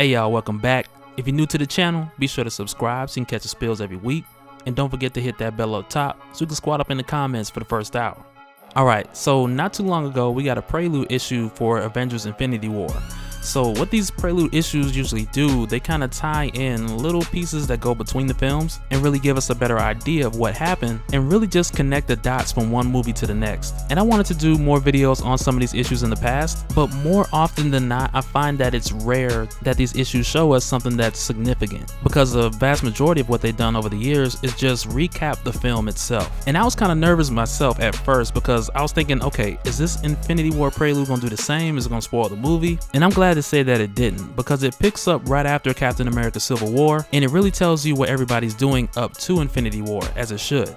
Hey y'all, welcome back. If you're new to the channel, be sure to subscribe so you can catch the spills every week. And don't forget to hit that bell up top so you can squat up in the comments for the first hour. Alright, so not too long ago we got a Prelude issue for Avengers Infinity War. So what these Prelude issues usually do, they kind of tie in little pieces that go between the films and really give us a better idea of what happened and really just connect the dots from one movie to the next. And I wanted to do more videos on some of these issues in the past, but more often than not, I find that it's rare that these issues show us something that's significant, because the vast majority of what they've done over the years is just recap the film itself. And I was kind of nervous myself at first because I was thinking, okay, is this Infinity War Prelude gonna do the same? Is it gonna spoil the movie? And I'm glad to say that it didn't, because it picks up right after Captain America Civil War and it really tells you what everybody's doing up to Infinity War, as it should.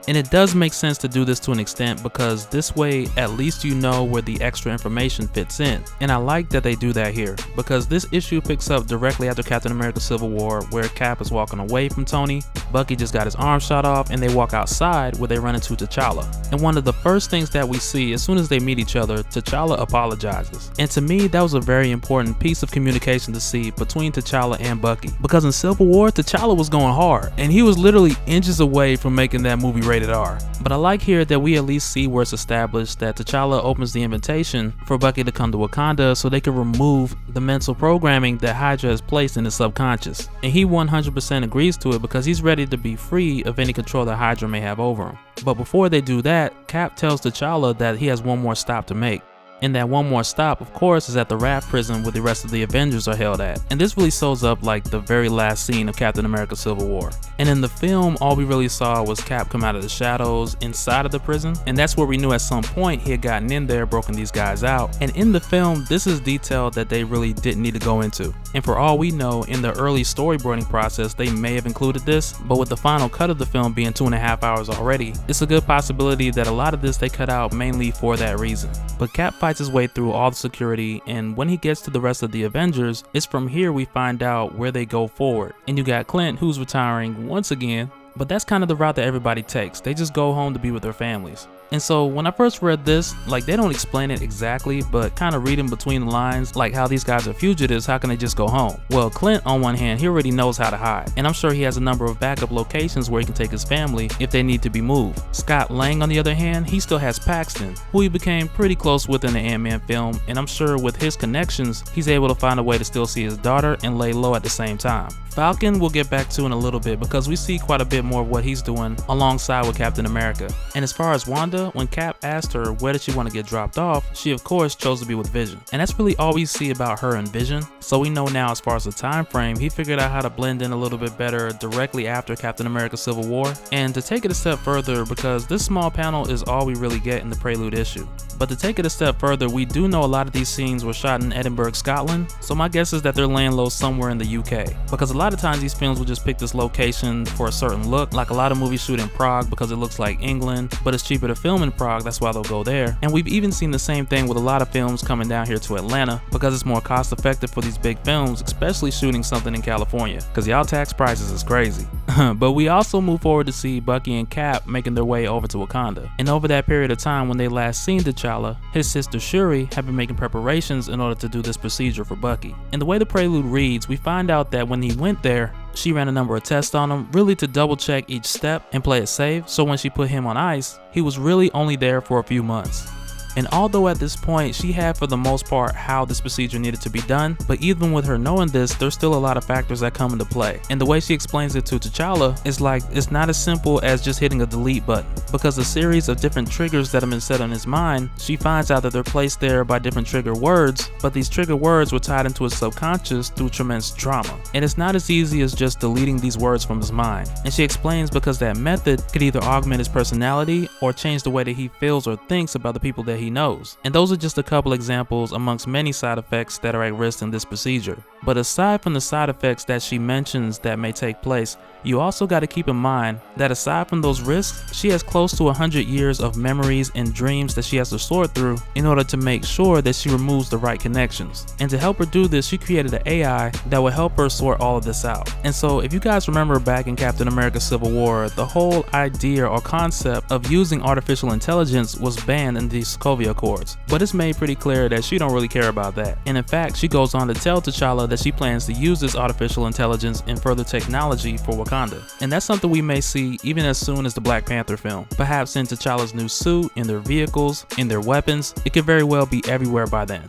And it does make sense to do this to an extent, because this way at least you know where the extra information fits in. And I like that they do that here, because this issue picks up directly after Captain America Civil War, where Cap is walking away from Tony, Bucky just got his arm shot off, and they walk outside where they run into T'Challa. And one of the first things that we see as soon as they meet each other, T'Challa apologizes. And to me, that was a very important piece of communication to see between T'Challa and Bucky, because in Civil War, T'Challa was going hard and he was literally inches away from making that movie rated R. But I like here that we at least see where it's established that T'Challa opens the invitation for Bucky to come to Wakanda so they can remove the mental programming that Hydra has placed in his subconscious. And he 100% agrees to it because he's ready to be free of any control that Hydra may have over him. But before they do that, Cap tells T'Challa that he has one more stop to make. And that one more stop, of course, is at the Raft prison where the rest of the Avengers are held at. And this really sews up like the very last scene of Captain America Civil War. And in the film, all we really saw was Cap come out of the shadows inside of the prison. And that's where we knew at some point he had gotten in there, broken these guys out. And in the film, this is detail that they really didn't need to go into. And for all we know, in the early storyboarding process, they may have included this, but with the final cut of the film being 2.5 hours already, it's a good possibility that a lot of this they cut out mainly for that reason. But Cap fights his way through all the security, and when he gets to the rest of the Avengers, it's from here we find out where they go forward. And you got Clint, who's retiring once again, but that's kind of the route that everybody takes. They just go home to be with their families. And so when I first read this, like, they don't explain it exactly, but kind of reading between the lines, like how these guys are fugitives, how can they just go home? Well, Clint, on one hand, he already knows how to hide, and I'm sure he has a number of backup locations where he can take his family if they need to be moved. Scott Lang, on the other hand, he still has Paxton, who he became pretty close with in the Ant-Man film, and I'm sure with his connections, he's able to find a way to still see his daughter and lay low at the same time. Falcon we'll get back to in a little bit, because we see quite a bit more of what he's doing alongside with Captain America. And as far as Wanda, when Cap asked her where did she want to get dropped off, she of course chose to be with Vision. And that's really all we see about her and Vision. So we know now, as far as the time frame, he figured out how to blend in a little bit better directly after Captain America Civil War. And to take it a step further, because this small panel is all we really get in the Prelude issue, but to take it a step further, we do know a lot of these scenes were shot in Edinburgh, Scotland, so my guess is that they're laying low somewhere in the UK, because a lot of times these films will just pick this location for a certain look. Like a lot of movies shoot in Prague because it looks like England, but it's cheaper to film in Prague, that's why they'll go there. And we've even seen the same thing with a lot of films coming down here to Atlanta, because it's more cost effective for these big films, especially shooting something in California, because y'all tax prices is crazy. But we also move forward to see Bucky and Cap making their way over to Wakanda. And over that period of time when they last seen T'Challa, his sister Shuri had been making preparations in order to do this procedure for Bucky. And the way the Prelude reads, we find out that when he went there, she ran a number of tests on him, really to double check each step and play it safe, so when she put him on ice, he was really only there for a few months. And although at this point she had for the most part how this procedure needed to be done, but even with her knowing this, there's still a lot of factors that come into play. And the way she explains it to T'Challa is like, it's not as simple as just hitting a delete button, because a series of different triggers that have been set on his mind, she finds out that they're placed there by different trigger words, but these trigger words were tied into his subconscious through tremendous trauma. And it's not as easy as just deleting these words from his mind. And she explains because that method could either augment his personality or change the way that he feels or thinks about the people that he knows. And those are just a couple examples amongst many side effects that are at risk in this procedure. But aside from the side effects that she mentions that may take place, you also got to keep in mind that aside from those risks, she has close to 100 years of memories and dreams that she has to sort through in order to make sure that she removes the right connections. And to help her do this, she created an AI that will help her sort all of this out. And so if you guys remember back in Captain America Civil War, the whole idea or concept of using artificial intelligence was banned in the Sokovia Accords, but it's made pretty clear that she don't really care about that. And in fact, she goes on to tell T'Challa that she plans to use this artificial intelligence and further technology for Wakanda. And that's something we may see even as soon as the Black Panther film. Perhaps in T'Challa's new suit, in their vehicles, in their weapons. It could very well be everywhere by then.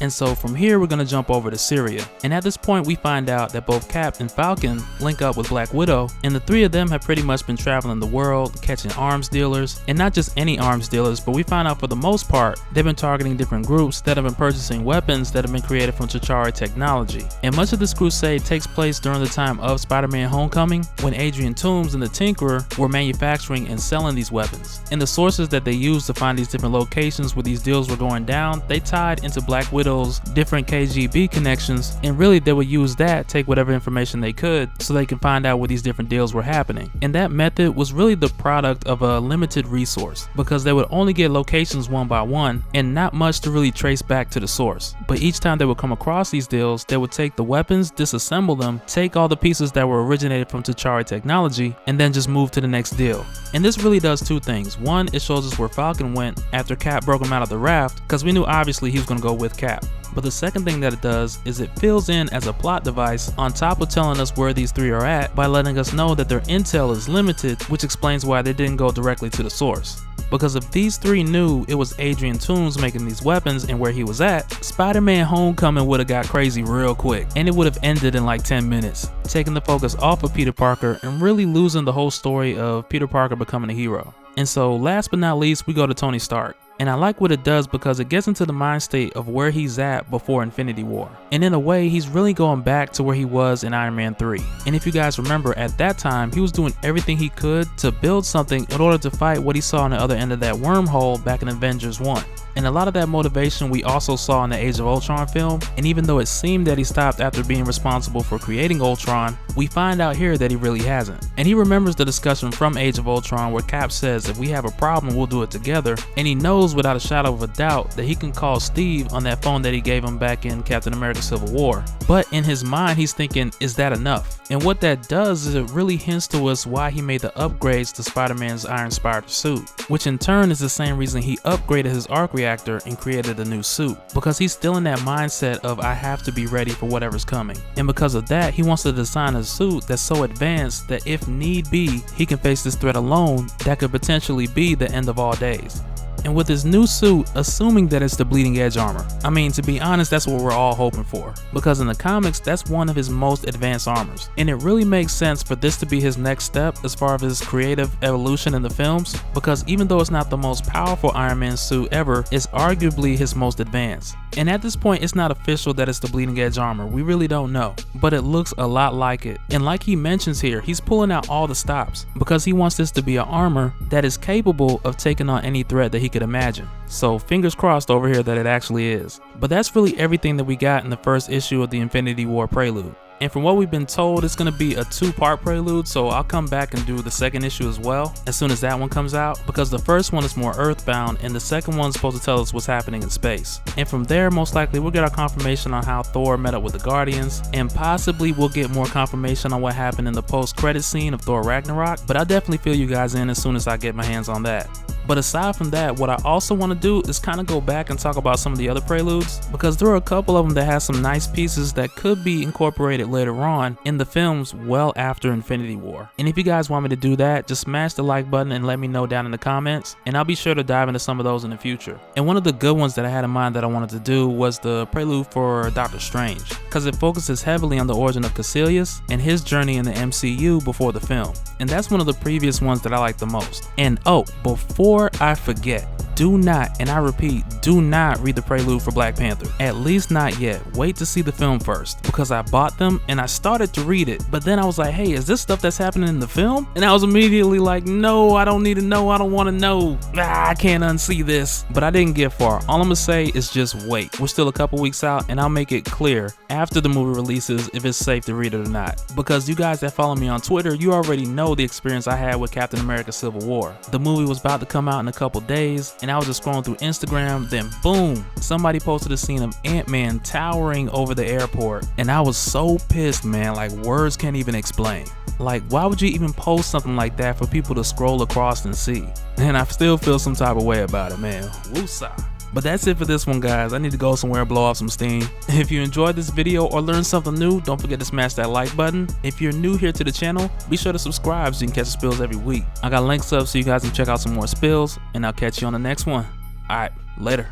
And so from here, we're gonna jump over to Syria. And at this point, we find out that both Cap and Falcon link up with Black Widow, and the three of them have pretty much been traveling the world, catching arms dealers, and not just any arms dealers, but we find out for the most part, they've been targeting different groups that have been purchasing weapons that have been created from T'Challa technology. And much of this crusade takes place during the time of Spider-Man Homecoming, when Adrian Toomes and the Tinkerer were manufacturing and selling these weapons. And the sources that they used to find these different locations where these deals were going down, they tied into Black Widow's different KGB connections, and really they would use that, take whatever information they could so they can find out where these different deals were happening. And that method was really the product of a limited resource, because they would only get locations one by one and not much to really trace back to the source. But each time they would come across these deals, they would take the weapons, disassemble them, take all the pieces that were originated from T'Challa technology, and then just move to the next deal. And this really does two things. One, it shows us where Falcon went after Cap broke him out of the raft, because we knew obviously he was going to go with Cap. But the second thing that it does is it fills in as a plot device on top of telling us where these three are at by letting us know that their intel is limited, which explains why they didn't go directly to the source. Because if these three knew it was Adrian Toomes making these weapons and where he was at, Spider-Man Homecoming would have got crazy real quick, and it would have ended in like 10 minutes, taking the focus off of Peter Parker and really losing the whole story of Peter Parker becoming a hero. And so last but not least, we go to Tony Stark. And I like what it does because it gets into the mind state of where he's at before Infinity War. And in a way, he's really going back to where he was in Iron Man 3. And if you guys remember, at that time, he was doing everything he could to build something in order to fight what he saw on the other end of that wormhole back in Avengers 1. And a lot of that motivation we also saw in the Age of Ultron film, and even though it seemed that he stopped after being responsible for creating Ultron, we find out here that he really hasn't. And he remembers the discussion from Age of Ultron where Cap says if we have a problem, we'll do it together, and he knows without a shadow of a doubt that he can call Steve on that phone that he gave him back in Captain America Civil War. But in his mind, he's thinking, is that enough? And what that does is it really hints to us why he made the upgrades to Spider-Man's Iron Spider suit, which in turn is the same reason he upgraded his arc reactor and created a new suit, because he's still in that mindset of I have to be ready for whatever's coming. And because of that, he wants to design a suit that's so advanced that if need be, he can face this threat alone that could potentially be the end of all days. And with his new suit, assuming that it's the bleeding edge armor. I mean, to be honest, that's what we're all hoping for, because in the comics, that's one of his most advanced armors. And it really makes sense for this to be his next step as far as his creative evolution in the films, because even though it's not the most powerful Iron Man suit ever, it's arguably his most advanced. And at this point, it's not official that it's the bleeding edge armor. We really don't know, but it looks a lot like it. And like he mentions here, he's pulling out all the stops because he wants this to be an armor that is capable of taking on any threat that he could imagine. So fingers crossed over here that it actually is. But that's really everything that we got in the first issue of the Infinity War Prelude. And from what we've been told, it's going to be a two-part prelude, so I'll come back and do the second issue as well as soon as that one comes out, because the first one is more earthbound and the second one's supposed to tell us what's happening in space. And from there, most likely we'll get our confirmation on how Thor met up with the Guardians, and possibly we'll get more confirmation on what happened in the post-credit scene of Thor Ragnarok, but I'll definitely fill you guys in as soon as I get my hands on that. But aside from that, what I also want to do is kind of go back and talk about some of the other preludes, because there are a couple of them that have some nice pieces that could be incorporated later on in the films well after Infinity War. And if you guys want me to do that, just smash the like button and let me know down in the comments, and I'll be sure to dive into some of those in the future. And one of the good ones that I had in mind that I wanted to do was the prelude for Doctor Strange, because it focuses heavily on the origin of Caecilius and his journey in the MCU before the film. And that's one of the previous ones that I like the most. And oh, before I forget, do not, and I repeat, do not read the prelude for Black Panther. At least not yet. Wait to see the film first, because I bought them and I started to read it, but then I was like, hey, is this stuff that's happening in the film? And I was immediately like, no, I don't need to know. I don't want to know. I can't unsee this. But I didn't get far. All I'm gonna say is just wait. We're still a couple weeks out, and I'll make it clear after the movie releases if it's safe to read it or not. Because you guys that follow me on Twitter, you already know the experience I had with Captain America Civil War. The movie was about to come out in a couple days, and I was just scrolling through Instagram, then boom, somebody posted a scene of Ant-Man towering over the airport, and I was so pissed, man, like words can't even explain. Like, why would you even post something like that for people to scroll across and see? And I still feel some type of way about it, man. Woosah. But that's it for this one, guys. I need to go somewhere and blow off some steam. If you enjoyed this video or learned something new, don't forget to smash that like button. If you're new here to the channel, be sure to subscribe so you can catch the spills every week. I got links up so you guys can check out some more spills, and I'll catch you on the next one. Alright, later.